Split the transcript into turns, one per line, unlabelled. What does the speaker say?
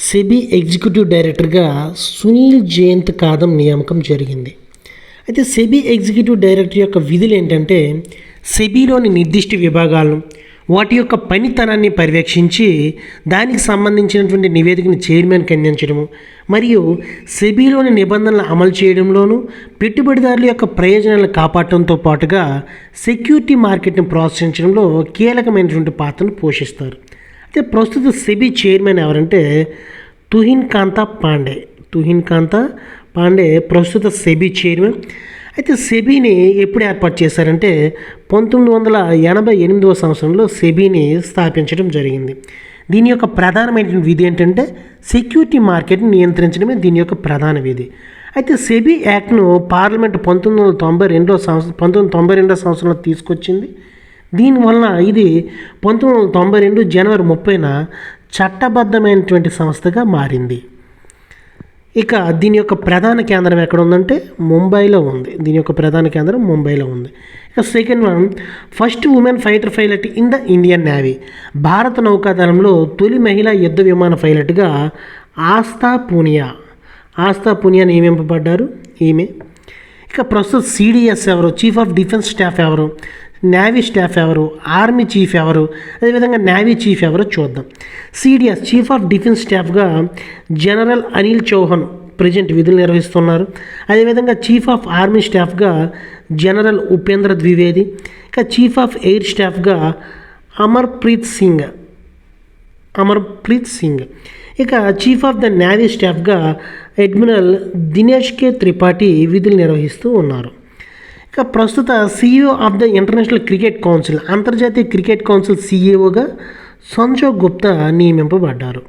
SEBI executive డైరెక్టర్గా సునీల్ జయంత్ కాదం నియామకం జరిగింది. అయితే సెబీ ఎగ్జిక్యూటివ్ డైరెక్టర్ యొక్క విధులు ఏంటంటే సెబీలోని నిర్దిష్ట విభాగాలను వాటి యొక్క పనితనాన్ని పర్యవేక్షించి దానికి సంబంధించినటువంటి నివేదికను చైర్మన్కి అందించడము మరియు సెబీలోని నిబంధనలు అమలు చేయడంలోనూ పెట్టుబడిదారుల యొక్క ప్రయోజనాలను కాపాడటంతో పాటుగా సెక్యూరిటీ మార్కెట్ని ప్రోత్సహించడంలో కీలకమైనటువంటి పాత్రను పోషిస్తారు. అయితే ప్రస్తుత సెబీ చైర్మన్ ఎవరంటే తుహిన్ కాంతా పాండే ప్రస్తుత సెబీ చైర్మన్. అయితే సెబీని ఎప్పుడు ఏర్పాటు చేశారంటే 1988వ సంవత్సరంలో సెబీని స్థాపించడం జరిగింది. దీని యొక్క ప్రధానమైన విధి ఏంటంటే సెక్యూరిటీ మార్కెట్ని నియంత్రించడమే దీని యొక్క ప్రధాన విధి. అయితే సెబీ యాక్ట్ను పార్లమెంటు 1992వ సంవత్సరంలో తీసుకొచ్చింది. దీనివలన ఇది 1992 జనవరి 30న చట్టబద్ధమైనటువంటి సంస్థగా మారింది. ఇక దీని యొక్క ప్రధాన కేంద్రం ఎక్కడ ఉందంటే ముంబైలో ఉంది. ఇక second one, first women fighter pilot in the Indian navy. భారత నౌకాదళంలో తొలి మహిళా యుద్ధ విమాన పైలట్గా ఆస్థా పూనియా నియమింపబడ్డారు ఈమె. ఇక ప్రస్తుత సిడిఎస్ ఎవరు, చీఫ్ ఆఫ్ డిఫెన్స్ స్టాఫ్ ఎవరు, నేవీ స్టాఫ్ ఎవరు, ఆర్మీ చీఫ్ ఎవరు, అదేవిధంగా నేవీ చీఫ్ ఎవరో చూద్దాం. సిడిఎస్ చీఫ్ ఆఫ్ డిఫెన్స్ స్టాఫ్గా జనరల్ అనిల్ చౌహాన్ ప్రజెంట్ విధులు నిర్వహిస్తున్నారు. అదేవిధంగా చీఫ్ ఆఫ్ ఆర్మీ స్టాఫ్గా జనరల్ ఉపేంద్ర ద్వివేది. ఇక చీఫ్ ఆఫ్ ఎయిర్ స్టాఫ్గా అమర్ప్రీత్ సింగ్. ఇక చీఫ్ ఆఫ్ ద నేవీ స్టాఫ్గా అడ్మిరల్ దినేష్ కే త్రిపాఠి విధులు నిర్వహిస్తూ ఉన్నారు. ఇక ప్రస్తుత CEO of the international cricket council, అంతర్జాతీయ క్రికెట్ కౌన్సిల్ CEOగా సంజయ్ గుప్తా నియమింపబడ్డారు.